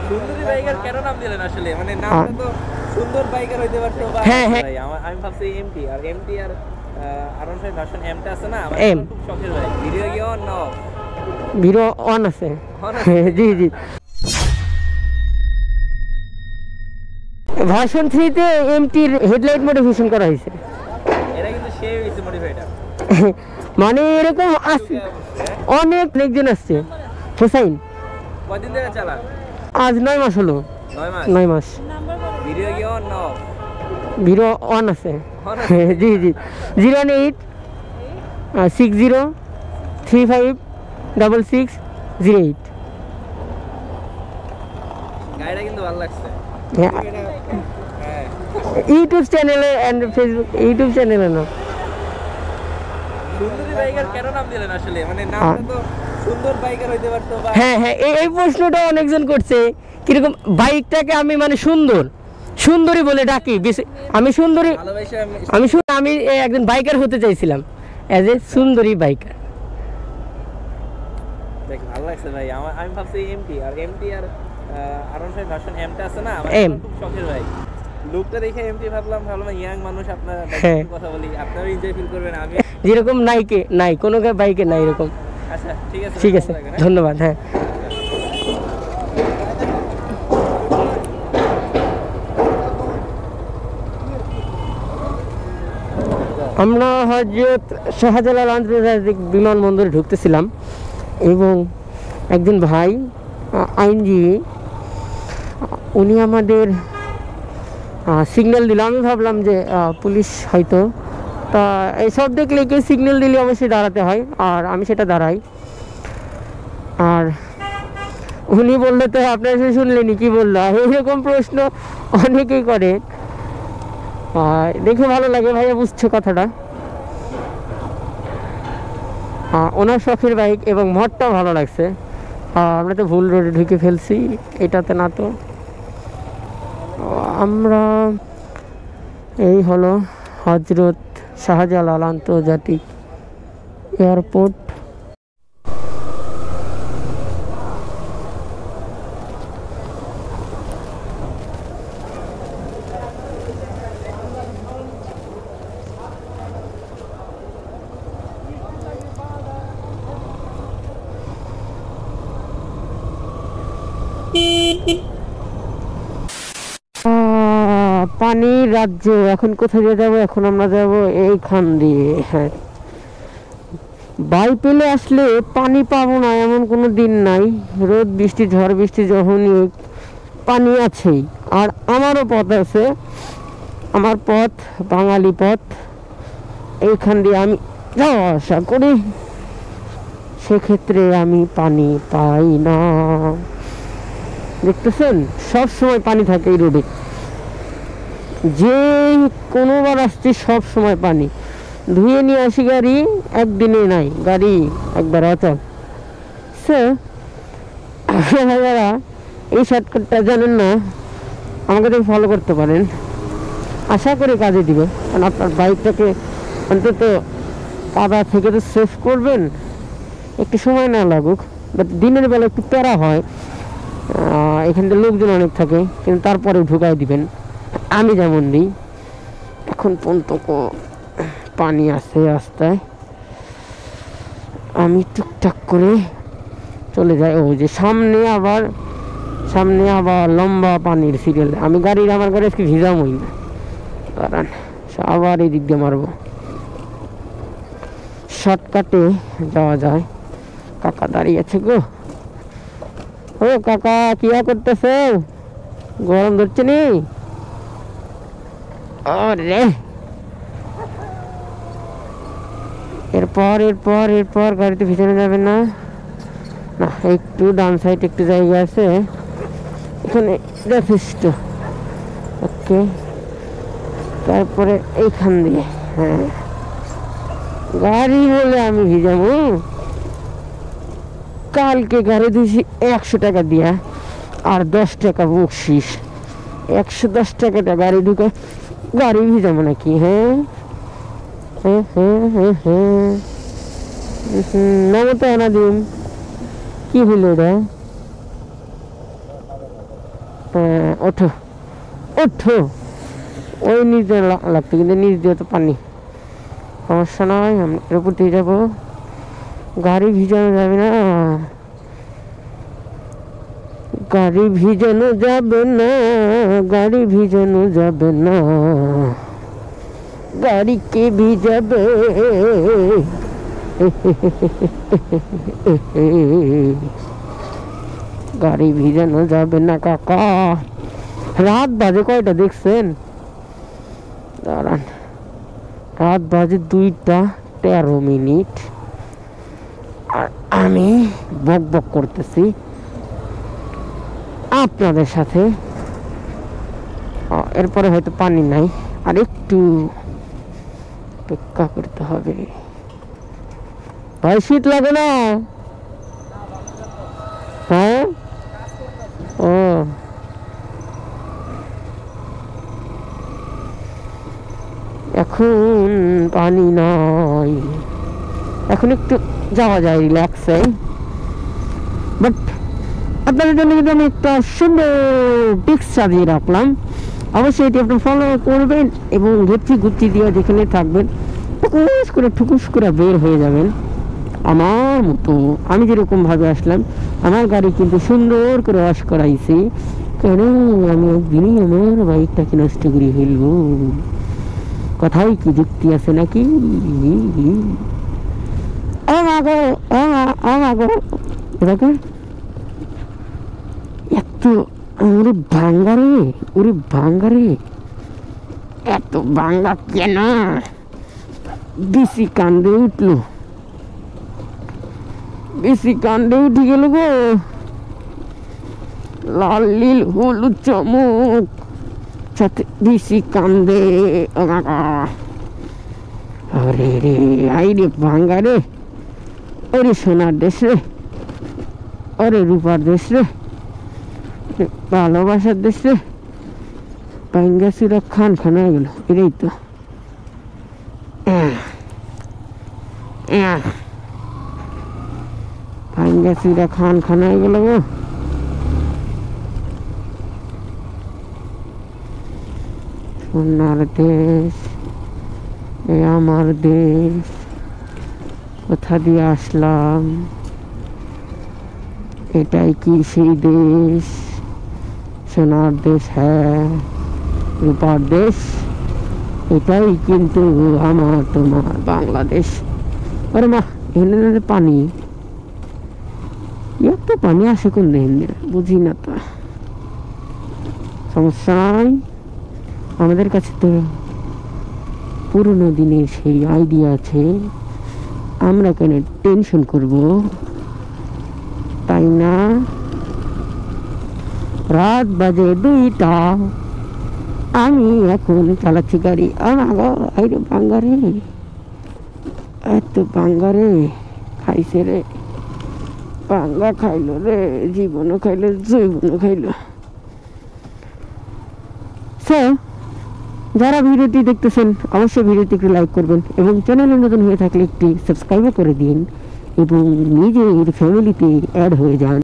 সুন্দরী বাইকার কেন নাম দিলেন আসলে? মানে নামটা তো সুন্দর বাইকার হইতে পারতো বা হ্যাঁ হ্যাঁ ভাই আমি ভাবছি এমটি আর R15 ভার্সন এমটা আছে না, আমার এম খুব শখের ভাই। ভিডিও কি অন না off? ভিডিও অন আছে। On আছে? জি জি। ভার্সন 3 তে এমটির হেডলাইট মডিফিকেশন করা হয়েছে। এটা কিন্তু সেই হইছে মডিফাইডটা। মানে এরকম অনেক লোকজন আসছে। হোসাইন কয়দিন ধরে চালান? আজ 9 মাস হলো। 9 মাস। 9 মাস। ভিডিও কি অন না off? ভিডিও অন আছে। On আছে? জি জি। 08 60 35 66 08। গাড়িটা কিন্তু ভালো লাগছে। হ্যাঁ, হ্যাঁ। ইউটিউব চ্যানেলে এন্ড ফেসবুক ইউটিউব চ্যানেলে না। সুন্দরী বাইকার কেন নাম দিলেন আসলে? মানে নামটা তো সুন্দর বাইকার হইতে পারতো বা হ্যাঁ হ্যাঁ, এই প্রশ্নটা অনেকজন করছে। কিরকম বাইকটাকে আমি মানে সুন্দরী বলে ডাকি। আমি সুন্দরী, ভালোবাসা আমি একজন বাইকার হতে চাইছিলাম, অ্যাজ এ সুন্দরী বাইকার। দেখ ভালো লাগছে ভাই। আমি ভাবছি এমটি আর R15 ভার্সন এমটা আছে না, আমার এম। খুব শখের ভাই। লুকটা দেখে এমটি ভাবলাম ইয়াং মানুষ, আপনার হ্যাঁ। কথা বলি, আপনারাও এনজয় ফিল করবেন। আমি যেরকম নাই কোনো বাইকে নাই এরকম। আচ্ছা ঠিক আছে, ঠিক আছে, ভালো থাকবেন, হ্যাঁ? ধন্যবাদ। হ্যাঁ, আমরা হযরত শাহজালাল আন্তর্জাতিক বিমানবন্দরে ঢুকতেছিলাম এবং একজন ভাই আইনজীবী, উনি আমাদের সিগন্যাল দিল। আমি ভাবলাম যে পুলিশ হয়তো, তা এইসব দেখলে কেউ সিগন্যাল দিলে অবশ্যই দাঁড়াতে হয়, আর আমি সেটা দাঁড়াই। আর উনি বললো, তো আপনারা শুনলেনি কি বললো, এইরকম প্রশ্ন অনেকেই করে। দেখে ভালো লাগে, ভাইয়া বুঝছে কথাটা। ওনার শখের বাইক এবং মঠটা ভালো লাগছে। আমরা তো ভুল রোডে ঢুকে ফেলছি, এটাতে না তো। আমরা এই হলো হযরত শাহজালাল আন্তর্জাতিক এয়ারপোর্ট। পানির রাজ্য। এখন কোথায় দিয়ে যাবো? এখন আমরা যাব এইখান দিয়ে। হ্যাঁ, বাই পেলে আসলে পানি পাবো না এমন কোনো দিন নাই। রোদ বৃষ্টি ঝড় বৃষ্টি যখনই পানি আছেই। আর আমারও পথ আছে, আমার পথ বাঙালি পথ, এইখান দিয়ে আমি যাওয়া আসা করি, সেক্ষেত্রে আমি পানি পাই না। দেখতেছেন, সব সময় পানি থাকে এই রোডে, যে কোনোবার আসছে সব সময় পানি। ধুয়ে নিয়ে আসি গাড়ি, একদিনে নাই, গাড়ি একবার অচল। আপনারা এই শর্টকাটটা জানেন না, আমাকে দেখে ফলো করতে পারেন, আশা করি কাজে দিবে। কারণ আপনার বাইকটাকে অন্তত কাদা থেকে তো সেভ করবেন, একটু সময় না লাগুক। বাট দিনের বেলা একটু প্যারা হয়, এখানটা লোকজন অনেক থাকে, কিন্তু তারপরে ঢুকাই দিবেন। আমি যেমন নেই, এখন পর্যন্ত পানি আছে রাস্তায়, আমি টুকটাক করে চলে যাই। ও যে সামনে আবার লম্বা পানির সিরিয়াল। আমি আমার গাড়ি আজকে ভিজামই না, কারণ আবার এই দিক দিয়ে মারবো। শর্টকাটে যাওয়া যায়। কাকা দাঁড়িয়ে আছে গো। ও কাকা, কি করতেছে? গরম ধরছে নি? আরে এরপর গাড়িতে ভিতরে যাবে না, না একটু ডান সাইড একটু জায়গা আছে, এখানে যথেষ্ট। ওকে, তারপরে এইখান দিয়ে, হ্যাঁ গাড়ি বলে আমি ভিজাবো? কালকে গাড়ি দিয়েছি 100 টাকা দিয়া, আর 10 টাকা বকশিস। 110 টাকাটা গাড়ি ঢুকে গাড়ি ভিজাবো নাকি? হ্যাঁ হ্যাঁ হ্যাঁ হ্যাঁ হ্যাঁ, নামো তো আনা দিন। কি হলো রে? ওঠো ওঠো, ওই নিচ দিয়ে লাগতো, কিন্তু নিচ দিয়ে তো পানি, সমস্যা নয়, আমরা এর উপর দিয়ে যাবো। গাড়ি ভিজানো যাবে না, গাড়ি ভিজানো যাবে না, গাড়ি ভিজানো যাবে না, গাড়ি কে ভিজাবে? গাড়ি ভিজানো যাবে না কাকা। রাত বাজে কয়টা দেখছেন? দাঁড়ান, রাত বাজে 2:13। আর আমি বক বক করতেছি আপনাদের সাথে। এরপরে হয়তো পানি নাই, আর একটু অপেক্ষা করতে হবে। ভাই শীত লাগে না? হ্যাঁ, ও এখন পানি নাই, এখন একটু যাওয়া যায় রিল্যাক্সে। বাট আপনাদের জন্য কিন্তু আমি একটা সুন্দর টিক্স সাজিয়ে রাখলাম, অবশ্যই এটি আপনি ফলো করবেন এবং ঘুরছি ঘুরছি দিয়ে যেখানে থাকবেন ঠুকুস করে বের হয়ে যাবেন। আমার মতো আমি যেরকম ভাবে আসলাম, আমার গাড়ি কিন্তু সুন্দর করে ওয়াশ করাইছি, কেন আমি একদিনই আমার বাইকটাকে নষ্ট করে ফেলবো। কথাই কি যুক্তি আছে নাকি? এত ওরে ভাঙ্গারে, ওরে ভাঙ্গারে, এত ভাঙ্গা কেন? বেশি কান্দে উঠলো, বেশি কান্দে উঠে গেল গো। লাল নীল হলুদ চমক সাথে বেশি কান্দে। আরে রে, আই রে ভাঙ্গা রে, ওরে সোনার দেশ রে, ওরে রূপার দেশ রে, ভালোবাসার দেশ রে। ভাঙ্গা সুরা খান খান হয়ে গেল, এটাই তো। ভাঙ্গা সুরা খান খান হয়ে গেল গো। সোনার দেশ, এ আমার দেশ, কোথা দিয়ে আসলাম? এটাই কি সেই দেশ? সোনার দেশ, হ্যাঁ, রূপার দেশ, এটাই কিন্তু আমার তোমার বাংলাদেশ। আরে মা, এখানে পানি, এত পানি আসে কোন দিন, বুঝি না তো। সমস্যা নাই, আমাদের কাছে তো পুরনো দিনের সেই আইডিয়া আছে, আমরা কেন টেনশন করব, তাই না? রাত বাজে 2টা, আমি এখন চালাচ্ছি গাড়ি। আরে বাঙ্গারে, এত বাঙ্গারে খাইছে রে, বাঙ্গা খাইলো রে, জীবনও খাইলো, জৈবনও খাইলো। যারা ভিডিওটি দেখতেছেন অবশ্যই ভিডিওটি একটু লাইক করবেন এবং চ্যানেলে নতুন হয়ে থাকলে একটি সাবস্ক্রাইবও করে দিন এবং নিজের ফ্যামিলিতে অ্যাড হয়ে যান।